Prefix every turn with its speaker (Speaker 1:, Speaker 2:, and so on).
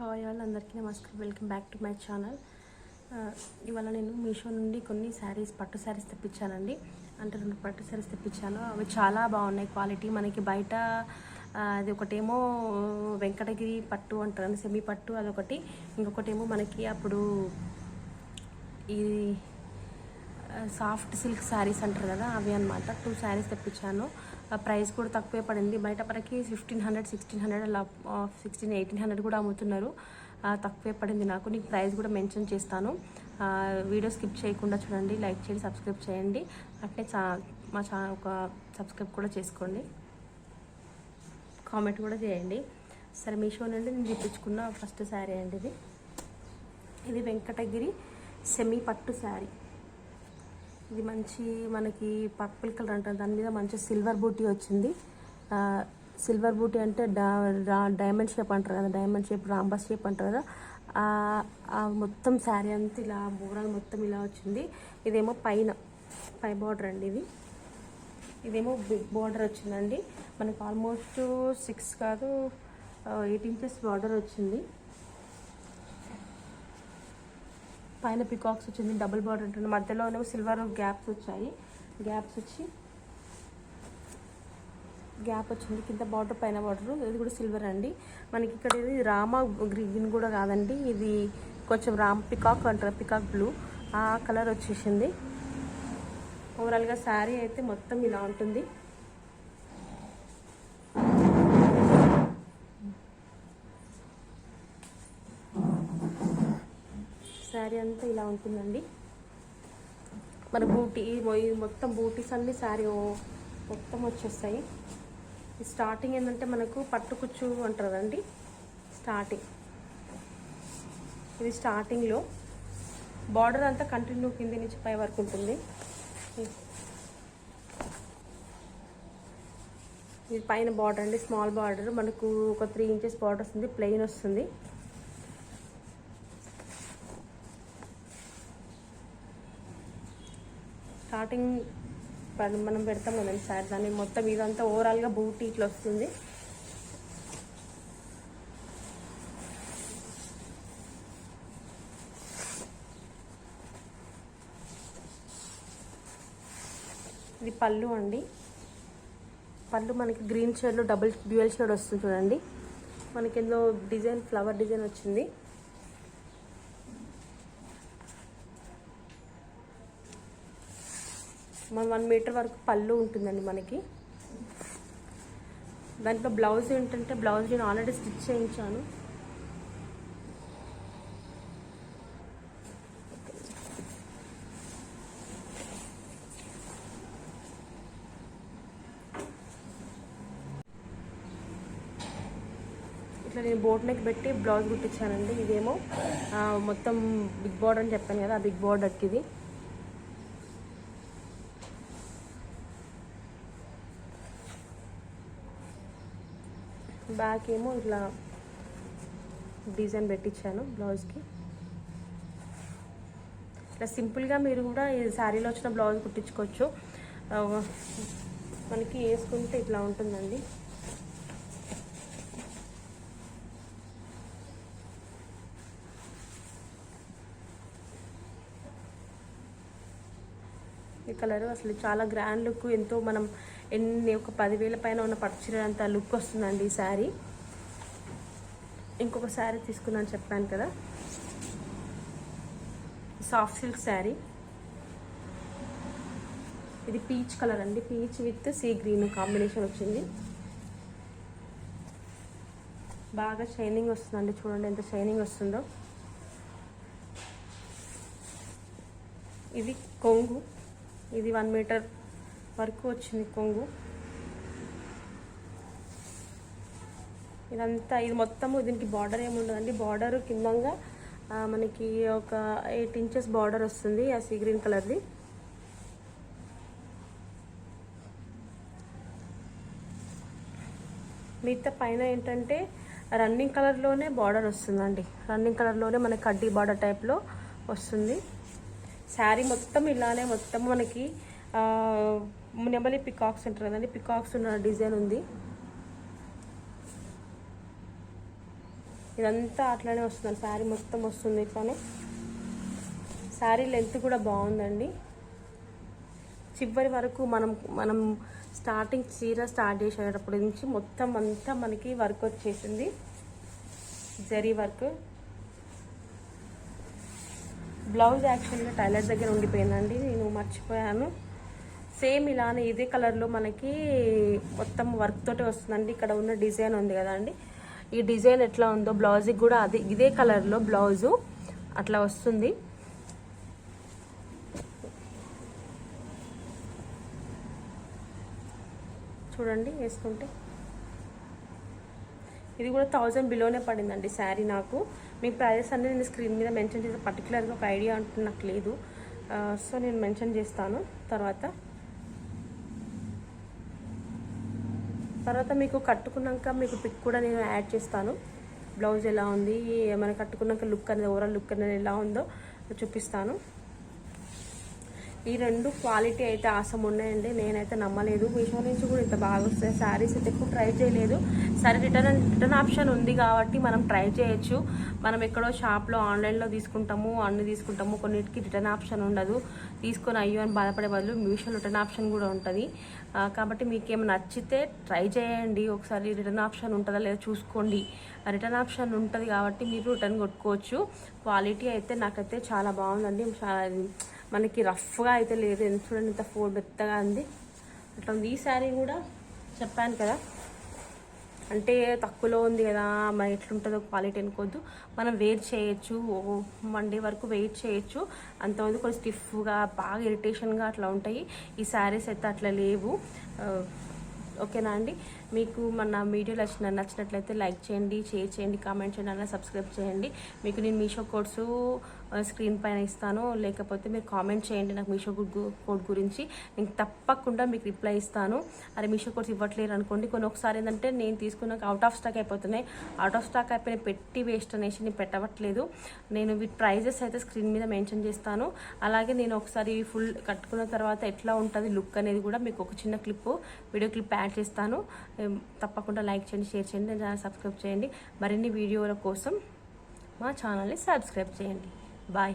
Speaker 1: Hi all, అందరికీ నమస్కారం. Welcome back to my channel. ఇవాళ నేను మీషో నుండి కొన్ని శారీస్, పట్టు శారీస్ తెప్పించానండి. అంటే 2 పట్టు శారీస్ తెప్పించాను. అవి చాలా బాగున్నాయి క్వాలిటీ. మనకి బయట అది ఒకటేమో వెంకటగిరి పట్టు అంటారు, సెమీ పట్టు, అదొకటి. ఇంకొకటేమో మనకి అప్పుడు ఈ సాఫ్ట్ సిల్క్ శారీస్ అంటారు కదా, అవి అనమాట. 2 శారీస్ తెప్పించాను. ప్రైస్ కూడా తక్కువే పడింది. బయట మనకి 1500, 1600 అలా 1600, 1800 కూడా అమ్ముతున్నారు. తక్కువే పడింది నాకు. నీకు ప్రైస్ కూడా మెన్షన్ చేస్తాను. వీడియో స్కిప్ చేయకుండా చూడండి, లైక్ చేయండి, సబ్స్క్రైబ్ చేయండి. అట్లే మా ఛానల్ ఒక సబ్స్క్రైబ్ కూడా చేసుకోండి, కామెంట్ కూడా చేయండి. సరే, మీషో నుండి నేను తెప్పించుకున్న ఫస్ట్ శారీ అండి ఇది వెంకటగిరి సెమీ పట్టు శారీ. ఇది మంచి మనకి పర్పుల్ కలర్ అంటారు, దాని మీద మంచి సిల్వర్ బూటీ వచ్చింది. సిల్వర్ బూటీ అంటే డైమండ్ షేప్ అంటారు కదా, డైమండ్ షేప్, రాంబస్ షేప్ అంటారు కదా. మొత్తం శారీ అంతా ఇలా బోరాలు మొత్తం ఇలా వచ్చింది. ఇదేమో పై బార్డర్ అండి. ఇదేమో బిగ్ బార్డర్ వచ్చిందండి. మనకి ఆల్మోస్ట్ 6 కాదు 8 ఇంచెస్ బార్డర్ వచ్చింది. పైన పికాక్స్ వచ్చింది, డబుల్ బార్డర్ ఉంటుంది. మధ్యలో సిల్వర్ గ్యాప్స్ వచ్చాయి. గ్యాప్ వచ్చింది కింద బార్డర్, పైన బార్డర్. ఇది కూడా సిల్వర్ అండి. మనకి ఇక్కడ ఇది రామా గ్రీన్ కూడా కాదండి, ఇది కొంచెం పికాక్ అంటారు, పికాక్ బ్లూ, ఆ కలర్ వచ్చేసింది. ఓవరాల్గా శారీ అయితే మొత్తం ఇలా ఉంటుంది. శారీ అంతా ఇలా ఉంటుందండి. మన బూటీ మొత్తం బూటీస్ అన్ని శారీ మొత్తం వచ్చేస్తాయి. స్టార్టింగ్ ఏంటంటే మనకు పట్టు కుచ్చు అంటారు కదండి, ఇది స్టార్టింగ్లో బార్డర్ అంతా కంటిన్యూ కింది నుంచి పై వరకు ఉంటుంది. ఇది పైన బార్డర్ అండి, స్మాల్ బార్డర్. మనకు ఒక 3 ఇంచెస్ బార్డర్ వస్తుంది, ప్లెయిన్ వస్తుంది. స్టార్టింగ్ మనం పెడతాం కదండి సారీ, దాన్ని మొత్తం ఇదంతా ఓవరాల్గా బూటీ ఇట్లా వస్తుంది. ఇది పళ్ళు అండి. పళ్ళు మనకి గ్రీన్ షేడ్లో డ్యూయల్ షేడ్ వస్తుంది చూడండి. మనకి ఇందులో డిజైన్, ఫ్లవర్ డిజైన్ వచ్చింది. మన 1 మీటర్ వరకు పళ్ళు ఉంటుందండి మనకి. దాంట్లో బ్లౌజ్ ఏంటంటే, బ్లౌజ్ నేను ఆల్రెడీ స్టిచ్ చేయించాను. ఇట్లా నేను బోట్ నెక్ పెట్టి బ్లౌజ్ కుట్టించానండి. ఇదేమో మొత్తం బిగ్ బార్డర్ అని చెప్పాను కదా, ఆ బిగ్ బార్డర్కి ఇది. బ్యాక్ ఏమో ఇట్లా డిజైన్ పెట్టించాను బ్లౌజ్కి. ఇట్లా సింపుల్గా మీరు కూడా ఈ శారీలో వచ్చిన బ్లౌజ్ కుట్టించుకోవచ్చు. మనకి వేసుకుంటే ఇట్లా ఉంటుందండి. ఈ కలర్ అసలు చాలా గ్రాండ్ లుక్, ఎంతో మనం ఒక 10,000 పైన ఉన్న పట్టు అంత లుక్ వస్తుందండి ఈ శారీ. ఇంకొక శారీ తీసుకున్నాను చెప్పాను కదా, సాఫ్ట్ సిల్క్ శారీ. ఇది పీచ్ కలర్ అండి, peach with sea green combination వచ్చింది. బాగా షైనింగ్ వస్తుందండి, చూడండి ఎంత షైనింగ్ వస్తుందో. ఇది కొంగు, ఇది 1 మీటర్ వరకు వచ్చింది కొంగు. ఇదంతా ఇది మొత్తము, దీనికి బార్డర్ ఏముండదండి. బార్డర్ కిందంగా మనకి ఒక 8 ఇంచెస్ బార్డర్ వస్తుంది, ఆ సీ గ్రీన్ కలర్ది. మిగతా పైన ఏంటంటే రన్నింగ్ కలర్లోనే బార్డర్ వస్తుందండి. రన్నింగ్ కలర్లోనే మనకి కడ్డీ బార్డర్ టైప్లో వస్తుంది. శారీ మొత్తం ఇలానే మొత్తం మనకి నెమలి పికాక్స్ అంటారు కదండి, పికాక్స్ ఉన్న డిజైన్ ఉంది. ఇదంతా అట్లానే వస్తుంది, శారీ మొత్తం వస్తుంది ఇట్లానే. శారీ లెంత్ కూడా బాగుందండి. చివరి వరకు మనం స్టార్టింగ్ చీర స్టార్ట్ చేసేటప్పటి నుంచి మొత్తం అంతా మనకి వర్క్ వచ్చేసింది, జరీ వర్క్. బ్లౌజ్ యాక్చువల్గా టైలర్ దగ్గర ఉండిపోయిందండి, నేను మర్చిపోయాను. సేమ్ ఇలానే ఇదే కలర్లో మనకి మొత్తం వర్క్ తోటి వస్తుందండి. ఇక్కడ ఉన్న డిజైన్ ఉంది కదండి, ఈ డిజైన్ ఎట్లా ఉందో బ్లౌజ్కి కూడా అదే ఇదే కలర్లో బ్లౌజు అట్లా వస్తుంది. చూడండి వేసుకుంటే ఇది కూడా 1000 బిలోనే పడిందండి శారీ నాకు. మీకు ప్రైజెస్ అన్నీ నేను స్క్రీన్ మీద మెన్షన్ చేసే, పర్టికులర్గా ఒక ఐడియా అంటూ నాకు లేదు, సో నేను మెన్షన్ చేస్తాను తర్వాత మీకు కట్టుకున్నాక మీకు పిక్ కూడా నేను యాడ్ చేస్తాను. బ్లౌజ్ ఎలా ఉంది, ఏమైనా కట్టుకున్నాక లుక్ అనేది ఓవరాల్ లుక్ అనేది ఎలా ఉందో చూపిస్తాను. ఈ రెండు క్వాలిటీ అయితే ఆసం ఉన్నాయండి, నేనైతే నమ్మలేదు. మీషో నుంచి కూడా ఇంత బాగా వస్తాయి శారీస్ అయితే ఎప్పుడు ట్రై చేయలేదు. సరే రిటర్న్ ఆప్షన్ ఉంది కాబట్టి మనం ట్రై చేయొచ్చు. మనం ఎక్కడో షాప్లో ఆన్లైన్లో అన్ని తీసుకుంటాము, కొన్నిటికి రిటర్న్ ఆప్షన్ ఉండదు. తీసుకొని అయ్యో అని బాధపడే బదులు మీషోలో రిటర్న్ ఆప్షన్ కూడా ఉంటుంది. కాబట్టి మీకేమైనా నచ్చితే ట్రై చేయండి, ఒకసారి రిటర్న్ ఆప్షన్ ఉంటుందా లేదా చూసుకోండి. రిటర్న్ ఆప్షన్ ఉంటుంది కాబట్టి మీరు రిటర్న్ కొట్టుకోవచ్చు. క్వాలిటీ అయితే నాకైతే చాలా బాగుందండి, మనకి రఫ్గా అయితే లేదు. చూడండి ఇంత మెత్తగా ఉంది, అట్లా ఉంది. ఈ శారీ కూడా చెప్పాను కదా, అంటే తక్కువలో ఉంది కదా మరి ఎట్లుంటుందో క్వాలిటీ అనుకోవద్దు. మనం వెయిట్ చేయొచ్చు, 1 డే వరకు వెయిట్ చేయొచ్చు. అంతమంది కొంచెం స్టిఫ్గా బాగా ఇరిటేషన్గా అట్లా ఉంటాయి. ఈ శారీస్ అయితే అట్లా లేవు. ఓకేనా అండి? మీకు మన వీడియోలో నచ్చినట్లయితే లైక్ చేయండి, షేర్ చేయండి, కామెంట్ చేయండి, అలా సబ్స్క్రైబ్ చేయండి. మీకు నేను మీషో కోడ్స్ స్క్రీన్ పైన ఇస్తాను, లేకపోతే మీరు కామెంట్ చేయండి నాకు మీషో కోడ్ గురించి, నేను తప్పకుండా మీకు రిప్లై ఇస్తాను. అరే మీషో కోడ్స్ ఇవ్వట్లేరు అనుకోండి, ఒకసారి ఏంటంటే నేను తీసుకున్నాక అవుట్ ఆఫ్ స్టాక్ అయిపోతున్నాయి. అవుట్ ఆఫ్ స్టాక్ అయిపోయిన పెట్టి వేస్ట్ అనేసి నేను పెట్టవట్లేదు. నేను వీటి ప్రైజెస్ అయితే స్క్రీన్ మీద మెన్షన్ చేస్తాను. అలాగే నేను ఒకసారి ఫుల్ కట్టుకున్న తర్వాత ఎట్లా ఉంటుంది లుక్ అనేది కూడా మీకు ఒక చిన్న వీడియో క్లిప్ యాడ్ చేస్తాను. తప్పకుండా లైక్ చేయండి, షేర్ చేయండి, సబ్స్క్రైబ్ చేయండి. మరిన్ని వీడియోల కోసం మా ఛానల్ని సబ్స్క్రైబ్ చేయండి. బాయ్.